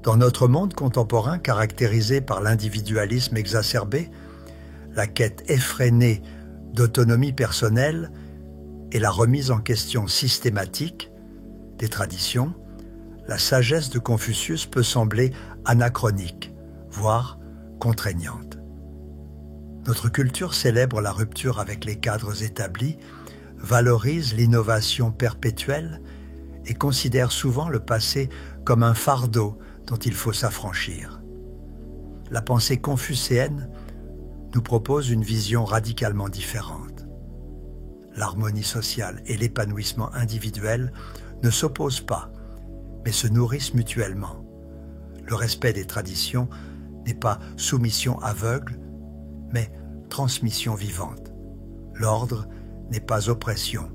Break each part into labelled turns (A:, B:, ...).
A: Dans notre monde contemporain caractérisé par l'individualisme exacerbé, la quête effrénée d'autonomie personnelle et la remise en question systématique des traditions, la sagesse de Confucius peut sembler anachronique, voire contraignante. Notre culture célèbre la rupture avec les cadres établis, valorise l'innovation perpétuelle et considère souvent le passé comme un fardeau dont il faut s'affranchir. La pensée confucéenne nous propose une vision radicalement différente. L'harmonie sociale et l'épanouissement individuel ne s'opposent pas, mais se nourrissent mutuellement. Le respect des traditions n'est pas soumission aveugle, mais transmission vivante. L'ordre n'est pas oppression,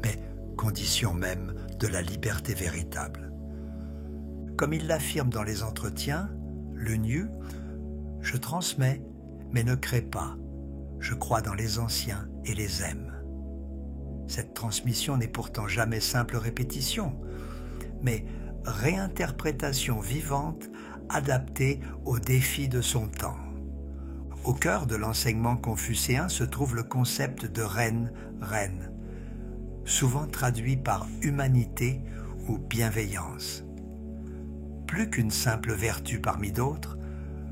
A: mais condition même de la liberté véritable. Comme il l'affirme dans les entretiens, le Niu, « Je transmets, mais ne crée pas. Je crois dans les anciens et les aime. » Cette transmission n'est pourtant jamais simple répétition, mais réinterprétation vivante adaptée aux défis de son temps. Au cœur de l'enseignement confucéen se trouve le concept de reine, souvent traduit par humanité ou bienveillance. Plus qu'une simple vertu parmi d'autres,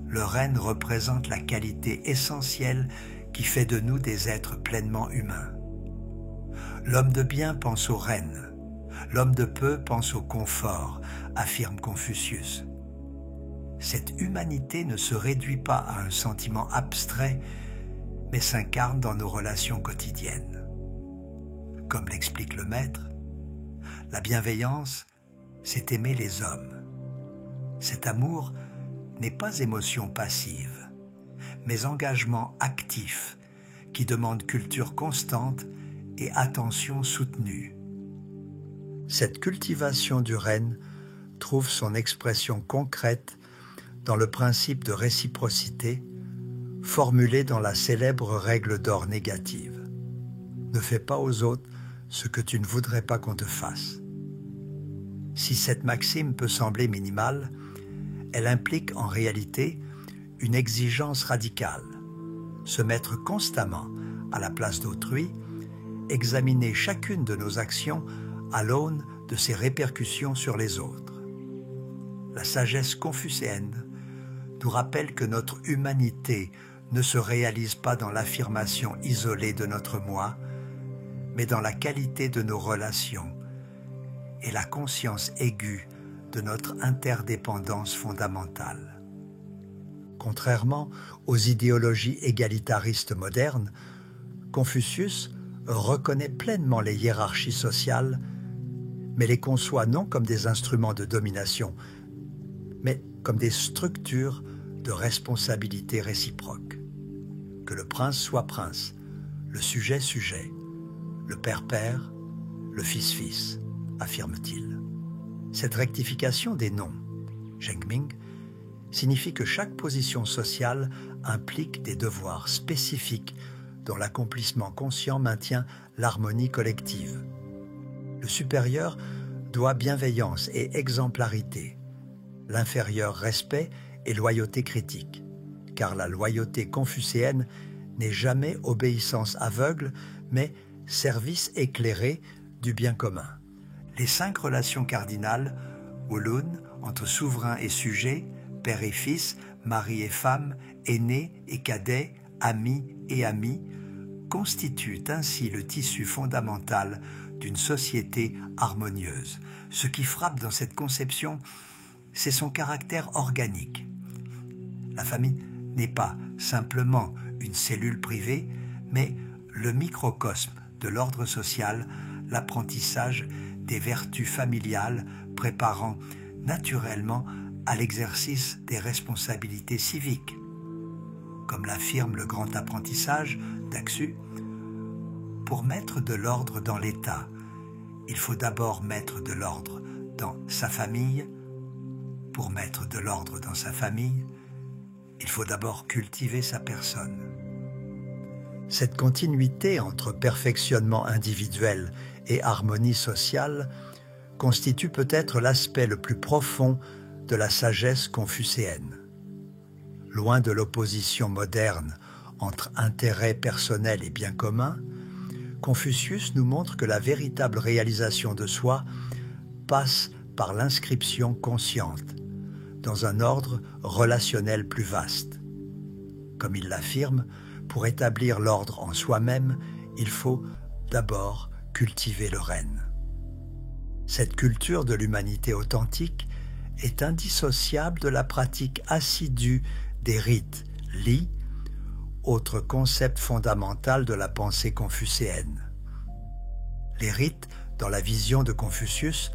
A: le ren représente la qualité essentielle qui fait de nous des êtres pleinement humains. L'homme de bien pense au ren, l'homme de peu pense au confort, affirme Confucius. Cette humanité ne se réduit pas à un sentiment abstrait, mais s'incarne dans nos relations quotidiennes. Comme l'explique le maître, la bienveillance, c'est aimer les hommes. Cet amour n'est pas émotion passive, mais engagement actif qui demande culture constante et attention soutenue. Cette cultivation du ren trouve son expression concrète dans le principe de réciprocité formulé dans la célèbre règle d'or négative. Ne fais pas aux autres ce que tu ne voudrais pas qu'on te fasse. Si cette maxime peut sembler minimale, elle implique en réalité une exigence radicale, se mettre constamment à la place d'autrui, examiner chacune de nos actions à l'aune de ses répercussions sur les autres. La sagesse confucéenne nous rappelle que notre humanité ne se réalise pas dans l'affirmation isolée de notre moi, mais dans la qualité de nos relations et la conscience aiguë de notre interdépendance fondamentale. Contrairement aux idéologies égalitaristes modernes, Confucius reconnaît pleinement les hiérarchies sociales, mais les conçoit non comme des instruments de domination, mais comme des structures de responsabilité réciproque. Que le prince soit prince, le sujet sujet, le père père, le fils fils, affirme-t-il. Cette rectification des noms, Zhengming, signifie que chaque position sociale implique des devoirs spécifiques dont l'accomplissement conscient maintient l'harmonie collective. Le supérieur doit bienveillance et exemplarité, l'inférieur respect et loyauté critique, car la loyauté confucéenne n'est jamais obéissance aveugle, mais service éclairé du bien commun. Les 5 relations cardinales, Wulun, entre souverain et sujet, père et fils, mari et femme, aîné et cadet, ami et ami, constituent ainsi le tissu fondamental d'une société harmonieuse. Ce qui frappe dans cette conception, c'est son caractère organique. La famille n'est pas simplement une cellule privée, mais le microcosme de l'ordre social, l'apprentissage des vertus familiales préparant naturellement à l'exercice des responsabilités civiques. Comme l'affirme le grand apprentissage d'Axu, pour mettre de l'ordre dans l'État, il faut d'abord mettre de l'ordre dans sa famille. Pour mettre de l'ordre dans sa famille, il faut d'abord cultiver sa personne. Cette continuité entre perfectionnement individuel et harmonie sociale constitue peut-être l'aspect le plus profond de la sagesse confucéenne. Loin de l'opposition moderne entre intérêt personnel et bien commun, Confucius nous montre que la véritable réalisation de soi passe par l'inscription consciente dans un ordre relationnel plus vaste. Comme il l'affirme, pour établir l'ordre en soi-même, il faut d'abord cultiver le règne. Cette culture de l'humanité authentique est indissociable de la pratique assidue des rites Li, autre concept fondamental de la pensée confucéenne. Les rites, dans la vision de Confucius,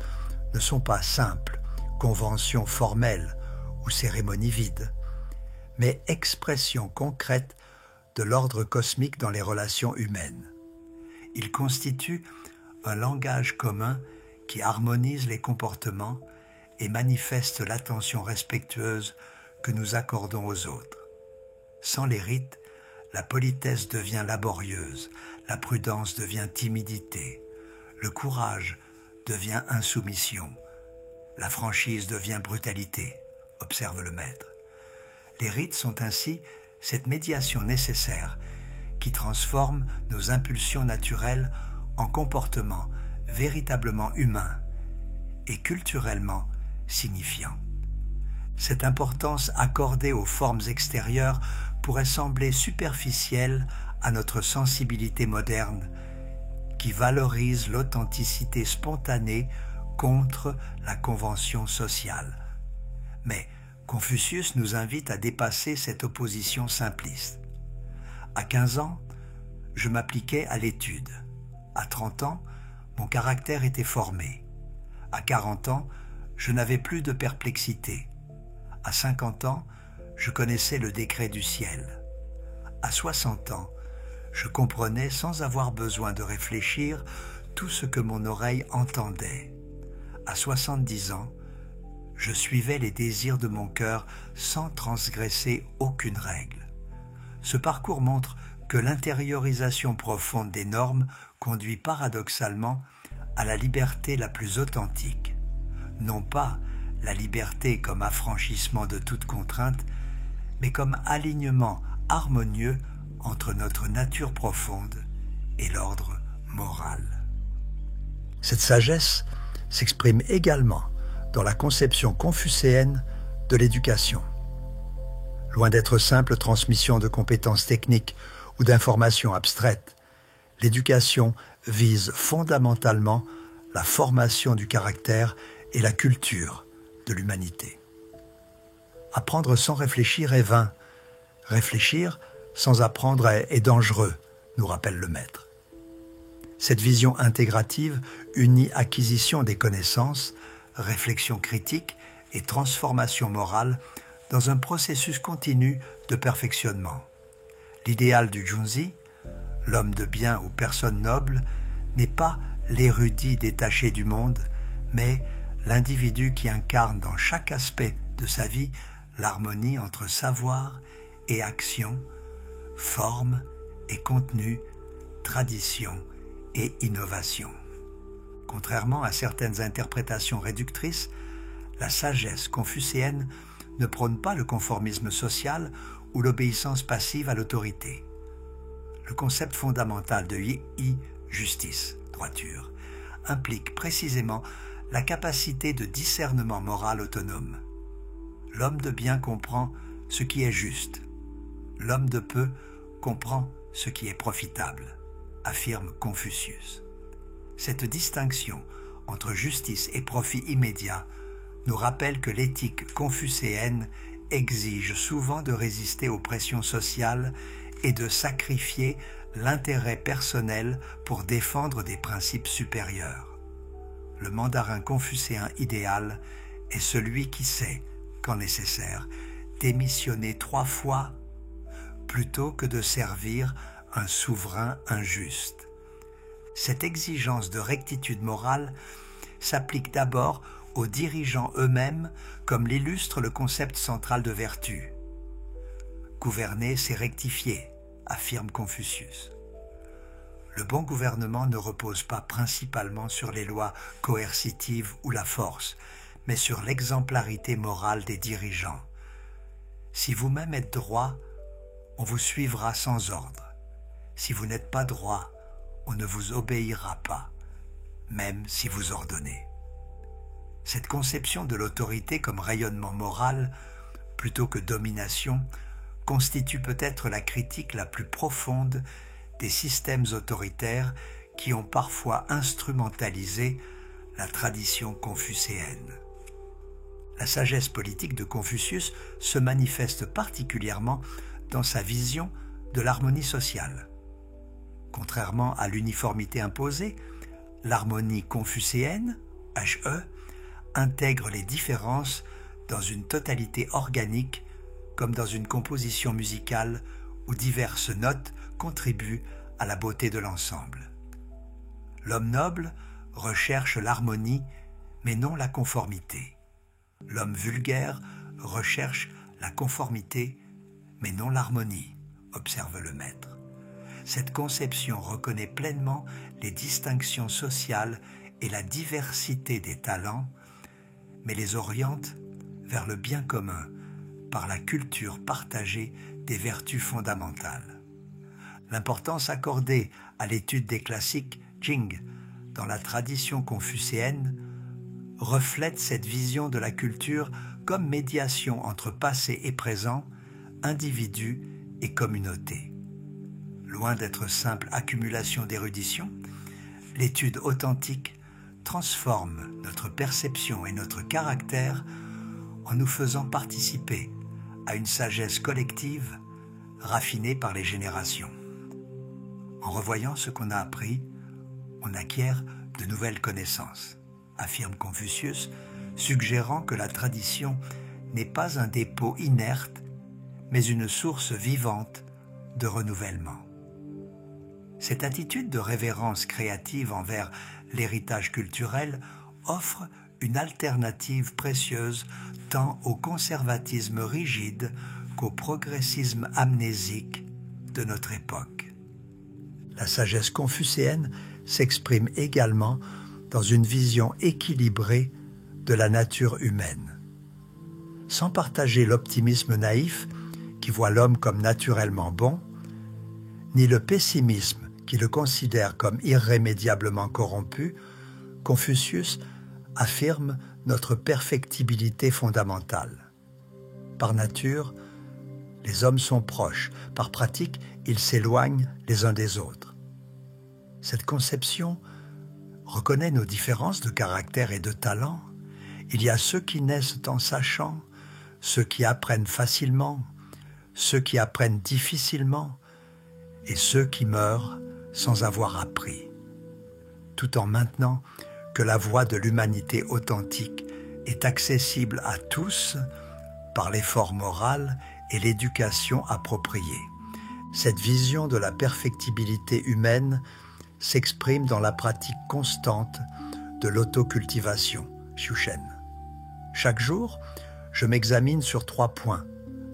A: ne sont pas simples conventions formelles ou cérémonies vides, mais expressions concrètes de l'ordre cosmique dans les relations humaines. Ils constituent un langage commun qui harmonise les comportements et manifeste l'attention respectueuse que nous accordons aux autres. Sans les rites, la politesse devient laborieuse, la prudence devient timidité, le courage devient insoumission, la franchise devient brutalité, observe le maître. Les rites sont ainsi cette médiation nécessaire qui transforme nos impulsions naturelles en comportements véritablement humains et culturellement signifiants. Cette importance accordée aux formes extérieures pourrait sembler superficielle à notre sensibilité moderne qui valorise l'authenticité spontanée contre la convention sociale. Mais Confucius nous invite à dépasser cette opposition simpliste. À 15 ans, je m'appliquais à l'étude. À 30 ans, mon caractère était formé. À 40 ans, je n'avais plus de perplexité. À 50 ans, je connaissais le décret du ciel. À 60 ans, je comprenais sans avoir besoin de réfléchir tout ce que mon oreille entendait. À 70 ans, je suivais les désirs de mon cœur sans transgresser aucune règle. Ce parcours montre que l'intériorisation profonde des normes conduit paradoxalement à la liberté la plus authentique. Non pas la liberté comme affranchissement de toute contrainte, mais comme alignement harmonieux entre notre nature profonde et l'ordre moral. Cette sagesse s'exprime également dans la conception confucéenne de l'éducation. Loin d'être simple transmission de compétences techniques ou d'informations abstraites, l'éducation vise fondamentalement la formation du caractère et la culture de l'humanité. Apprendre sans réfléchir est vain. Réfléchir sans apprendre est dangereux, nous rappelle le maître. Cette vision intégrative unit acquisition des connaissances, réflexion critique et transformation morale dans un processus continu de perfectionnement. L'idéal du Junzi, l'homme de bien ou personne noble, n'est pas l'érudit détaché du monde, mais l'individu qui incarne dans chaque aspect de sa vie l'harmonie entre savoir et action, forme et contenu, tradition et innovation. Contrairement à certaines interprétations réductrices, la sagesse confucéenne ne prône pas le conformisme social ou l'obéissance passive à l'autorité. Le concept fondamental de yi, justice, droiture, implique précisément la capacité de discernement moral autonome. L'homme de bien comprend ce qui est juste. L'homme de peu comprend ce qui est profitable, affirme Confucius. Cette distinction entre justice et profit immédiat nous rappelle que l'éthique confucéenne exige souvent de résister aux pressions sociales et de sacrifier l'intérêt personnel pour défendre des principes supérieurs. Le mandarin confucéen idéal est celui qui sait, quand nécessaire, démissionner 3 fois plutôt que de servir un souverain injuste. Cette exigence de rectitude morale s'applique d'abord aux dirigeants eux-mêmes, comme l'illustre le concept central de vertu. Gouverner, c'est rectifier, affirme Confucius. Le bon gouvernement ne repose pas principalement sur les lois coercitives ou la force, mais sur l'exemplarité morale des dirigeants. Si vous-même êtes droit, on vous suivra sans ordre. Si vous n'êtes pas droit, on ne vous obéira pas, même si vous ordonnez. Cette conception de l'autorité comme rayonnement moral, plutôt que domination, constitue peut-être la critique la plus profonde des systèmes autoritaires qui ont parfois instrumentalisé la tradition confucéenne. La sagesse politique de Confucius se manifeste particulièrement dans sa vision de l'harmonie sociale. Contrairement à l'uniformité imposée, l'harmonie confucéenne, HE, intègre les différences dans une totalité organique comme dans une composition musicale où diverses notes contribuent à la beauté de l'ensemble. L'homme noble recherche l'harmonie mais non la conformité. L'homme vulgaire recherche la conformité mais non l'harmonie, observe le maître. Cette conception reconnaît pleinement les distinctions sociales et la diversité des talents, mais les oriente vers le bien commun par la culture partagée des vertus fondamentales. L'importance accordée à l'étude des classiques Jing dans la tradition confucéenne reflète cette vision de la culture comme médiation entre passé et présent, individu et communauté. Loin d'être simple accumulation d'érudition, l'étude authentique transforme notre perception et notre caractère en nous faisant participer à une sagesse collective raffinée par les générations. En revoyant ce qu'on a appris, on acquiert de nouvelles connaissances, affirme Confucius, suggérant que la tradition n'est pas un dépôt inerte, mais une source vivante de renouvellement. Cette attitude de révérence créative envers l'héritage culturel offre une alternative précieuse tant au conservatisme rigide qu'au progressisme amnésique de notre époque. La sagesse confucéenne s'exprime également dans une vision équilibrée de la nature humaine. Sans partager l'optimisme naïf qui voit l'homme comme naturellement bon, ni le pessimisme qui le considère comme irrémédiablement corrompu, Confucius affirme notre perfectibilité fondamentale. Par nature, les hommes sont proches, par pratique, ils s'éloignent les uns des autres. Cette conception reconnaît nos différences de caractère et de talent. Il y a ceux qui naissent en sachant, ceux qui apprennent facilement, ceux qui apprennent difficilement et ceux qui meurent sans avoir appris, tout en maintenant que la voie de l'humanité authentique est accessible à tous par l'effort moral et l'éducation appropriée. Cette vision de la perfectibilité humaine s'exprime dans la pratique constante de l'autocultivation, Xiushen. Chaque jour, je m'examine sur 3 points,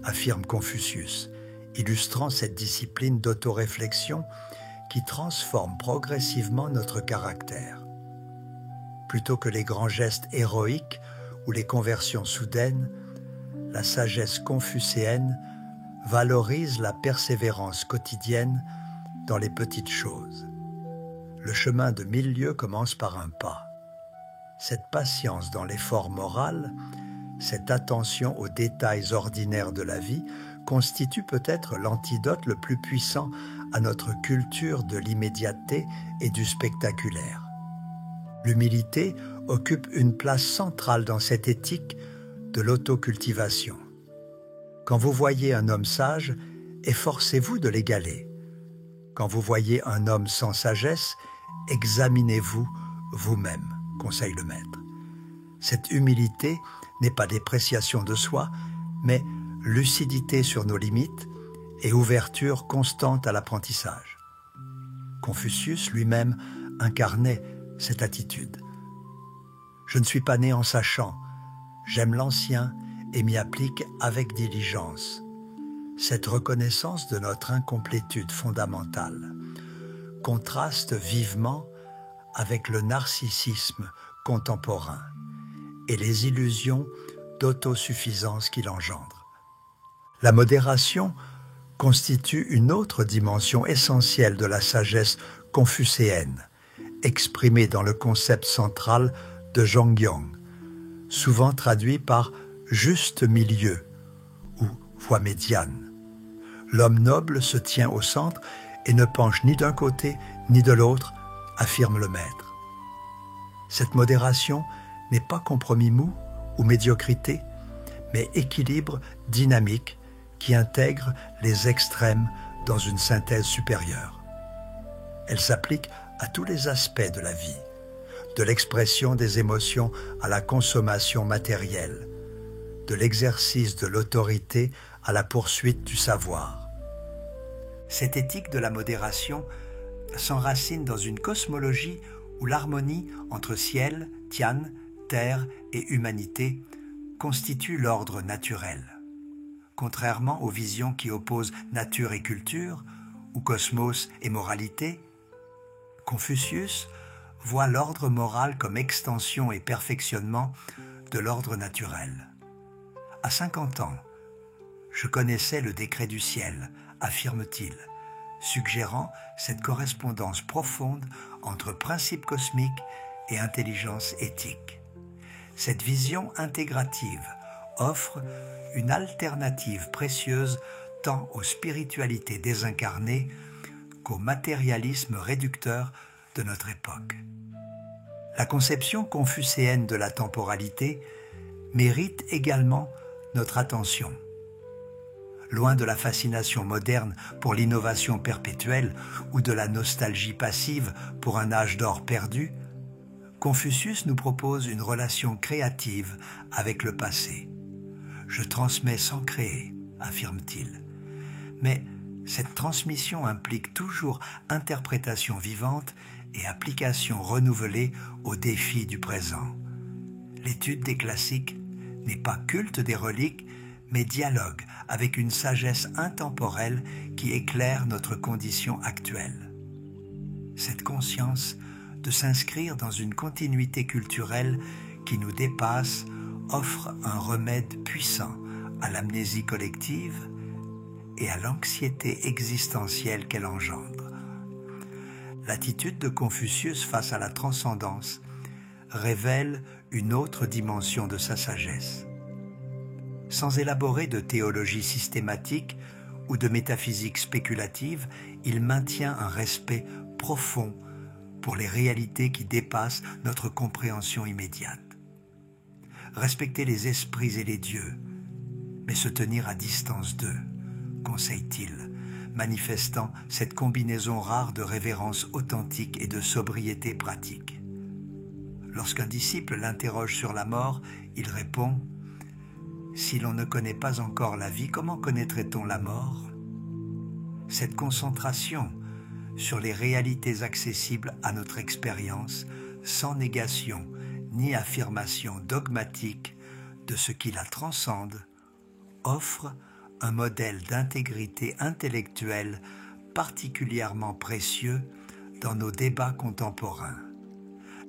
A: affirme Confucius, illustrant cette discipline d'autoréflexion qui transforme progressivement notre caractère. Plutôt que les grands gestes héroïques ou les conversions soudaines, la sagesse confucéenne valorise la persévérance quotidienne dans les petites choses. Le chemin de 1000 lieues commence par un pas. Cette patience dans l'effort moral, cette attention aux détails ordinaires de la vie constitue peut-être l'antidote le plus puissant à notre culture de l'immédiateté et du spectaculaire. L'humilité occupe une place centrale dans cette éthique de l'autocultivation. Quand vous voyez un homme sage, efforcez-vous de l'égaler. Quand vous voyez un homme sans sagesse, examinez-vous vous-même, conseille le maître. Cette humilité n'est pas dépréciation de soi, mais lucidité sur nos limites et ouverture constante à l'apprentissage. Confucius lui-même incarnait cette attitude. Je ne suis pas né en sachant, j'aime l'ancien et m'y applique avec diligence. Cette reconnaissance de notre incomplétude fondamentale contraste vivement avec le narcissisme contemporain et les illusions d'autosuffisance qu'il engendre. La modération constitue une autre dimension essentielle de la sagesse confucéenne, exprimée dans le concept central de Zhongyang, souvent traduit par « juste milieu » ou « voie médiane ». L'homme noble se tient au centre et ne penche ni d'un côté ni de l'autre, affirme le maître. Cette modération n'est pas compromis mou ou médiocrité, mais équilibre dynamique qui intègre les extrêmes dans une synthèse supérieure. Elle s'applique à tous les aspects de la vie, de l'expression des émotions à la consommation matérielle, de l'exercice de l'autorité à la poursuite du savoir. Cette éthique de la modération s'enracine dans une cosmologie où l'harmonie entre ciel, Tian, terre et humanité constitue l'ordre naturel. Contrairement aux visions qui opposent nature et culture, ou cosmos et moralité, Confucius voit l'ordre moral comme extension et perfectionnement de l'ordre naturel. À 50 ans, je connaissais le décret du ciel, affirme-t-il, suggérant cette correspondance profonde entre principes cosmiques et intelligence éthique. Cette vision intégrative offre une alternative précieuse tant aux spiritualités désincarnées qu'au matérialisme réducteur de notre époque. La conception confucéenne de la temporalité mérite également notre attention. Loin de la fascination moderne pour l'innovation perpétuelle ou de la nostalgie passive pour un âge d'or perdu, Confucius nous propose une relation créative avec le passé. « Je transmets sans créer », affirme-t-il. Mais cette transmission implique toujours interprétation vivante et application renouvelée aux défis du présent. L'étude des classiques n'est pas culte des reliques, mais dialogue avec une sagesse intemporelle qui éclaire notre condition actuelle. Cette conscience de s'inscrire dans une continuité culturelle qui nous dépasse offre un remède puissant à l'amnésie collective et à l'anxiété existentielle qu'elle engendre. L'attitude de Confucius face à la transcendance révèle une autre dimension de sa sagesse. Sans élaborer de théologie systématique ou de métaphysique spéculative, il maintient un respect profond pour les réalités qui dépassent notre compréhension immédiate. Respecter les esprits et les dieux, mais se tenir à distance d'eux, conseille-t-il, manifestant cette combinaison rare de révérence authentique et de sobriété pratique. Lorsqu'un disciple l'interroge sur la mort, il répond « Si l'on ne connaît pas encore la vie, comment connaîtrait-on la mort ?» Cette concentration sur les réalités accessibles à notre expérience, sans négation ni affirmation dogmatique de ce qui la transcende, offre un modèle d'intégrité intellectuelle particulièrement précieux dans nos débats contemporains.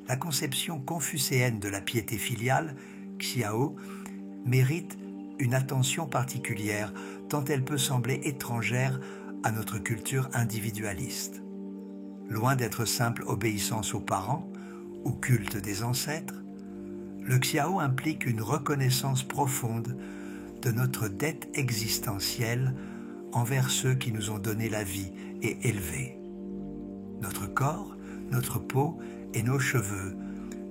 A: La conception confucéenne de la piété filiale, Xiao, mérite une attention particulière tant elle peut sembler étrangère à notre culture individualiste. Loin d'être simple obéissance aux parents ou culte des ancêtres, le Xiao implique une reconnaissance profonde de notre dette existentielle envers ceux qui nous ont donné la vie et élevés. Notre corps, notre peau et nos cheveux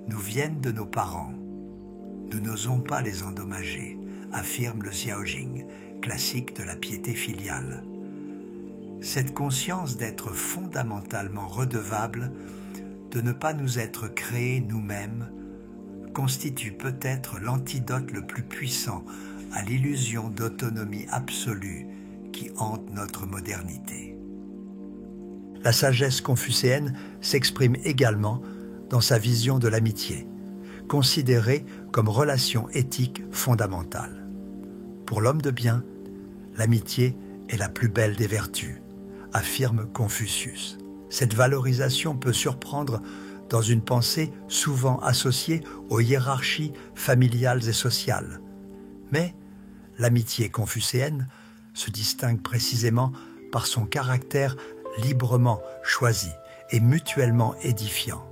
A: nous viennent de nos parents. Nous n'osons pas les endommager, affirme le Xiaojing, classique de la piété filiale. Cette conscience d'être fondamentalement redevable, de ne pas nous être créés nous-mêmes, constitue peut-être l'antidote le plus puissant à l'illusion d'autonomie absolue qui hante notre modernité. La sagesse confucéenne s'exprime également dans sa vision de l'amitié, considérée comme relation éthique fondamentale. Pour l'homme de bien, l'amitié est la plus belle des vertus, affirme Confucius. Cette valorisation peut surprendre dans une pensée souvent associée aux hiérarchies familiales et sociales. Mais l'amitié confucéenne se distingue précisément par son caractère librement choisi et mutuellement édifiant.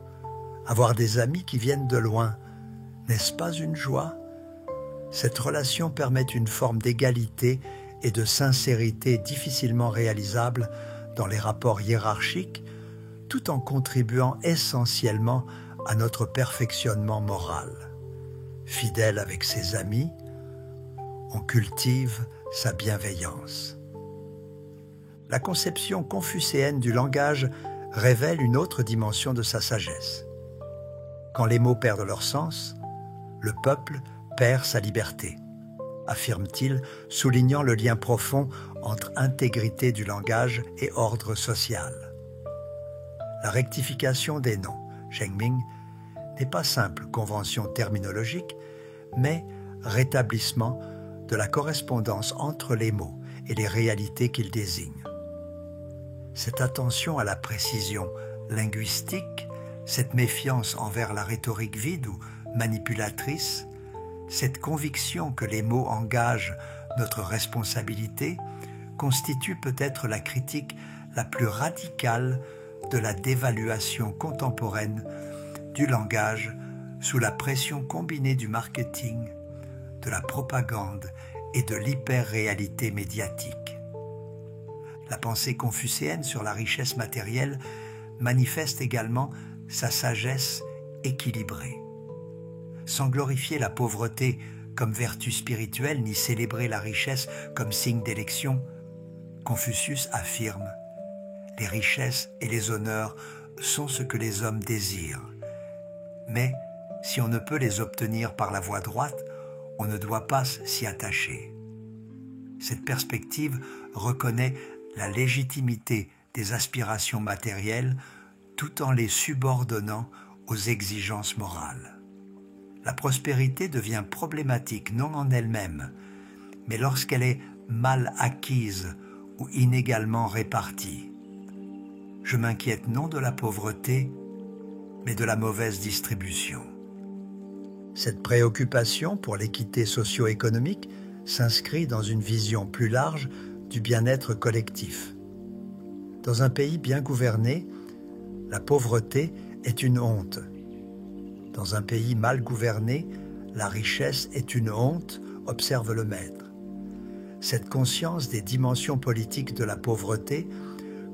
A: Avoir des amis qui viennent de loin, n'est-ce pas une joie? Cette relation permet une forme d'égalité et de sincérité difficilement réalisable dans les rapports hiérarchiques, tout en contribuant essentiellement à notre perfectionnement moral. Fidèle avec ses amis, on cultive sa bienveillance. La conception confucéenne du langage révèle une autre dimension de sa sagesse. Quand les mots perdent leur sens, le peuple perd sa liberté, affirme-t-il, soulignant le lien profond entre intégrité du langage et ordre social. La rectification des noms, Zhengming, n'est pas simple convention terminologique, mais rétablissement de la correspondance entre les mots et les réalités qu'ils désignent. Cette attention à la précision linguistique, cette méfiance envers la rhétorique vide ou manipulatrice, cette conviction que les mots engagent notre responsabilité, constitue peut-être la critique la plus radicale de la dévaluation contemporaine du langage sous la pression combinée du marketing, de la propagande et de l'hyper-réalité médiatique. La pensée confucéenne sur la richesse matérielle manifeste également sa sagesse équilibrée. Sans glorifier la pauvreté comme vertu spirituelle ni célébrer la richesse comme signe d'élection, Confucius affirme « Les richesses et les honneurs sont ce que les hommes désirent. Mais si on ne peut les obtenir par la voie droite, on ne doit pas s'y attacher. » Cette perspective reconnaît la légitimité des aspirations matérielles tout en les subordonnant aux exigences morales. La prospérité devient problématique non en elle-même, mais lorsqu'elle est mal acquise ou inégalement répartie. Je m'inquiète non de la pauvreté, mais de la mauvaise distribution. Cette préoccupation pour l'équité socio-économique s'inscrit dans une vision plus large du bien-être collectif. Dans un pays bien gouverné, la pauvreté est une honte. Dans un pays mal gouverné, la richesse est une honte, observe le maître. Cette conscience des dimensions politiques de la pauvreté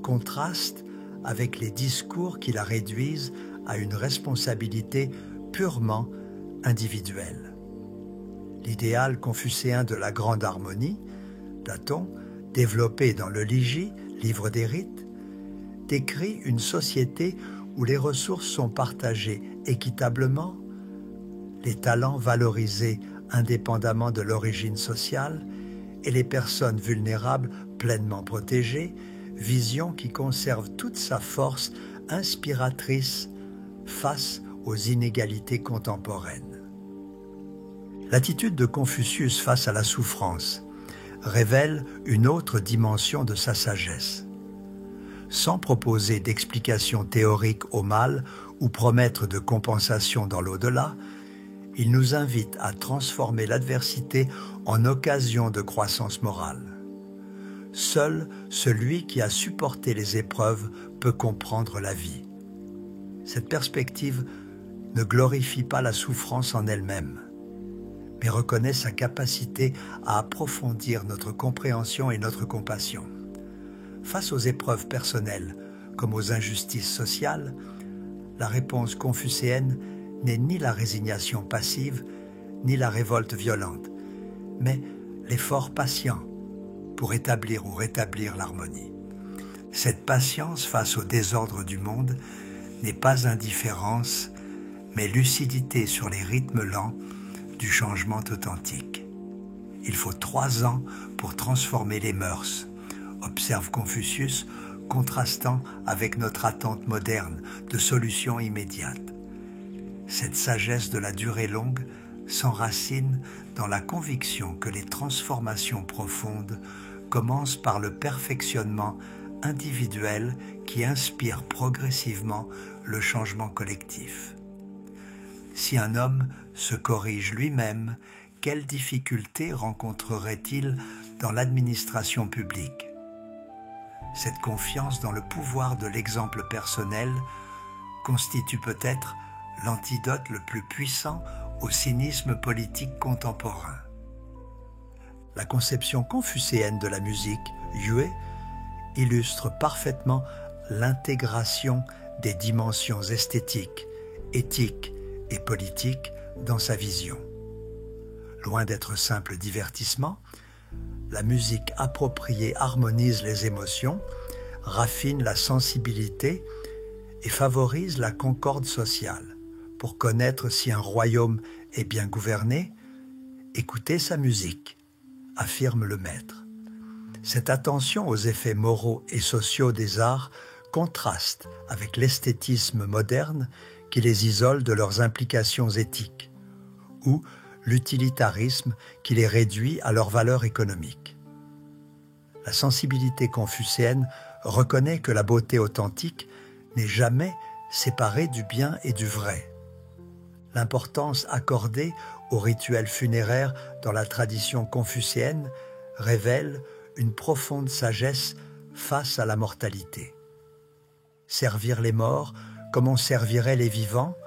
A: contraste avec les discours qui la réduisent à une responsabilité purement individuelle. L'idéal confucéen de la grande harmonie, Platon, développé dans le Ligi, livre des rites, décrit une société où les ressources sont partagées équitablement, les talents valorisés indépendamment de l'origine sociale et les personnes vulnérables pleinement protégées, vision qui conserve toute sa force inspiratrice face aux inégalités contemporaines. L'attitude de Confucius face à la souffrance révèle une autre dimension de sa sagesse. Sans proposer d'explication théorique au mal ou promettre de compensation dans l'au-delà, il nous invite à transformer l'adversité en occasion de croissance morale. Seul celui qui a supporté les épreuves peut comprendre la vie. Cette perspective ne glorifie pas la souffrance en elle-même, mais reconnaît sa capacité à approfondir notre compréhension et notre compassion. Face aux épreuves personnelles comme aux injustices sociales, la réponse confucéenne n'est ni la résignation passive, ni la révolte violente, mais l'effort patient pour établir ou rétablir l'harmonie. Cette patience face au désordre du monde n'est pas indifférence, mais lucidité sur les rythmes lents du changement authentique. Il faut 3 ans pour transformer les mœurs, observe Confucius, contrastant avec notre attente moderne de solutions immédiates. Cette sagesse de la durée longue s'enracine dans la conviction que les transformations profondes commencent par le perfectionnement individuel qui inspire progressivement le changement collectif. Si un homme se corrige lui-même, quelles difficultés rencontrerait-il dans l'administration publique? Cette confiance dans le pouvoir de l'exemple personnel constitue peut-être l'antidote le plus puissant au cynisme politique contemporain. La conception confucéenne de la musique, Yue, illustre parfaitement l'intégration des dimensions esthétiques, éthiques et politiques dans sa vision. Loin d'être simple divertissement, la musique appropriée harmonise les émotions, raffine la sensibilité et favorise la concorde sociale. Pour connaître si un royaume est bien gouverné, écoutez sa musique, affirme le maître. Cette attention aux effets moraux et sociaux des arts contraste avec l'esthétisme moderne qui les isole de leurs implications éthiques, ou l'utilitarisme qui les réduit à leur valeur économique. La sensibilité confucéenne reconnaît que la beauté authentique n'est jamais séparée du bien et du vrai. L'importance accordée aux rituels funéraires dans la tradition confucéenne révèle une profonde sagesse face à la mortalité. Servir les morts comme on servirait les vivants,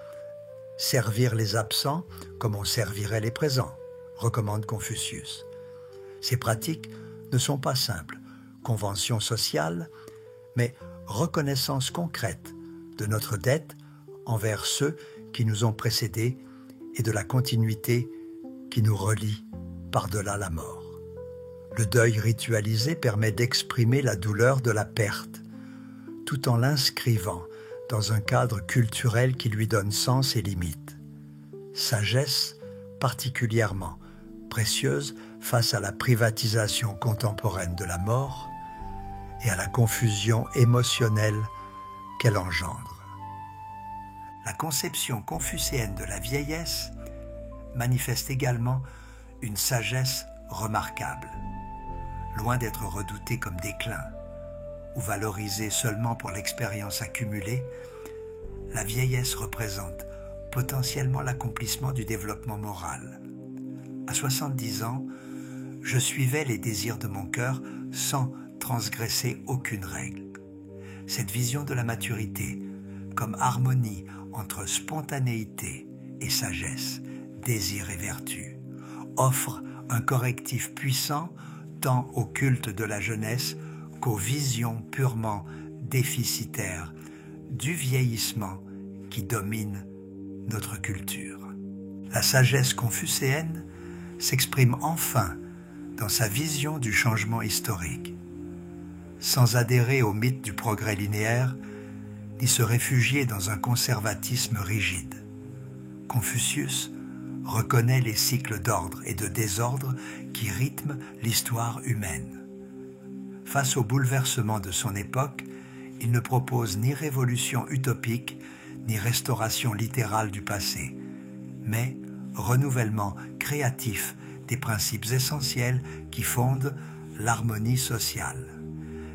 A: servir les absents comme on servirait les présents, recommande Confucius. Ces pratiques ne sont pas simples conventions sociales, mais reconnaissance concrète de notre dette envers ceux qui nous ont précédés et de la continuité qui nous relie par-delà la mort. Le deuil ritualisé permet d'exprimer la douleur de la perte, tout en l'inscrivant dans un cadre culturel qui lui donne sens et limite. Sagesse particulièrement précieuse face à la privatisation contemporaine de la mort et à la confusion émotionnelle qu'elle engendre. La conception confucéenne de la vieillesse manifeste également une sagesse remarquable, loin d'être redoutée comme déclin ou valorisée seulement pour l'expérience accumulée. La vieillesse représente potentiellement l'accomplissement du développement moral. À 70 ans, je suivais les désirs de mon cœur sans transgresser aucune règle. Cette vision de la maturité, comme harmonie entre spontanéité et sagesse, désir et vertu, offre un correctif puissant tant au culte de la jeunesse qu'aux visions purement déficitaires du vieillissement qui domine notre culture. La sagesse confucéenne s'exprime enfin dans sa vision du changement historique, sans adhérer au mythe du progrès linéaire, ni se réfugier dans un conservatisme rigide. Confucius reconnaît les cycles d'ordre et de désordre qui rythment l'histoire humaine. Face au bouleversement de son époque, il ne propose ni révolution utopique, ni restauration littérale du passé, mais renouvellement créatif des principes essentiels qui fondent l'harmonie sociale.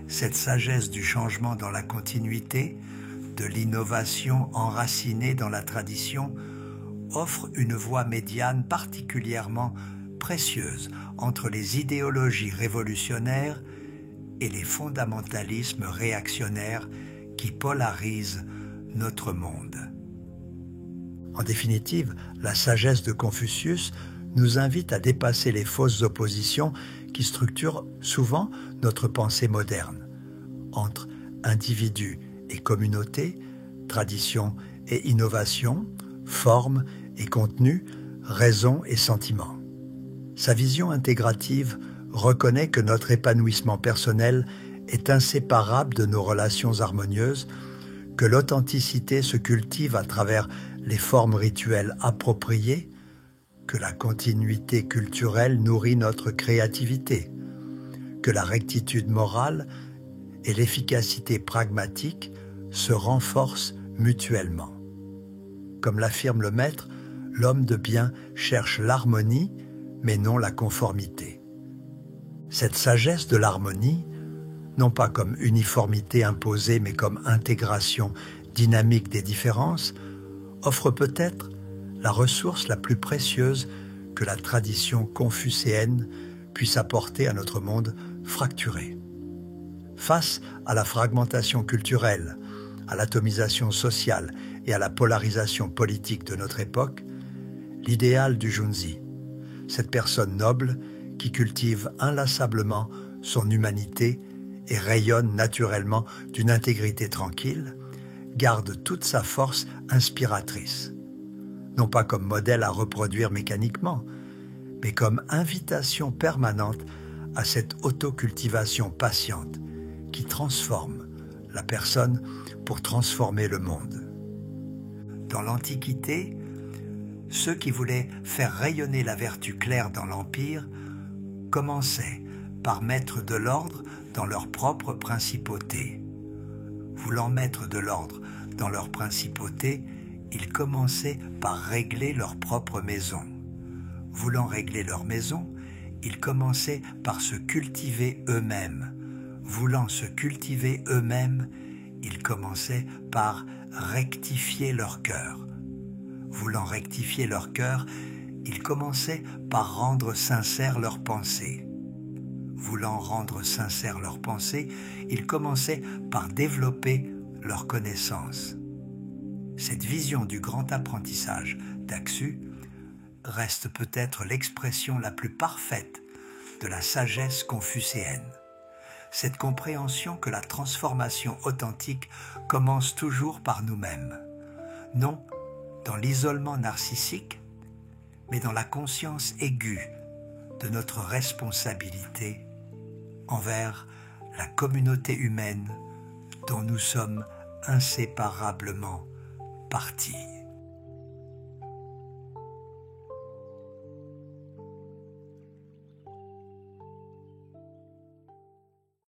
A: Cette sagesse du changement dans la continuité, de l'innovation enracinée dans la tradition, offre une voie médiane particulièrement précieuse entre les idéologies révolutionnaires et les fondamentalismes réactionnaires qui polarisent notre monde. En définitive, la sagesse de Confucius nous invite à dépasser les fausses oppositions qui structurent souvent notre pensée moderne, entre individus et communauté, tradition et innovation, forme et contenu, raison et sentiment. Sa vision intégrative reconnaît que notre épanouissement personnel est inséparable de nos relations harmonieuses, que l'authenticité se cultive à travers les formes rituelles appropriées, que la continuité culturelle nourrit notre créativité, que la rectitude morale et l'efficacité pragmatique se renforcent mutuellement. Comme l'affirme le maître, l'homme de bien cherche l'harmonie, mais non la conformité. Cette sagesse de l'harmonie, non pas comme uniformité imposée, mais comme intégration dynamique des différences, offre peut-être la ressource la plus précieuse que la tradition confucéenne puisse apporter à notre monde fracturé. Face à la fragmentation culturelle, à l'atomisation sociale et à la polarisation politique de notre époque, l'idéal du Junzi, cette personne noble qui cultive inlassablement son humanité et rayonne naturellement d'une intégrité tranquille, garde toute sa force inspiratrice, non pas comme modèle à reproduire mécaniquement, mais comme invitation permanente à cette autocultivation patiente qui transforme la personne pour transformer le monde. Dans l'Antiquité, ceux qui voulaient faire rayonner la vertu claire dans l'Empire commençaient par mettre de l'ordre dans leur propre principauté. Voulant mettre de l'ordre dans leur principauté, ils commençaient par régler leur propre maison. Voulant régler leur maison, ils commençaient par se cultiver eux-mêmes. Voulant se cultiver eux-mêmes, ils commençaient par rectifier leur cœur. Voulant rectifier leur cœur, ils commençaient par rendre sincères leurs pensées. Voulant rendre sincères leurs pensées, ils commençaient par développer leur connaissance. Cette vision du grand apprentissage d'Axu reste peut-être l'expression la plus parfaite de la sagesse confucéenne. Cette compréhension que la transformation authentique commence toujours par nous-mêmes, non dans l'isolement narcissique, mais dans la conscience aiguë de notre responsabilité envers la communauté humaine dont nous sommes inséparablement partie.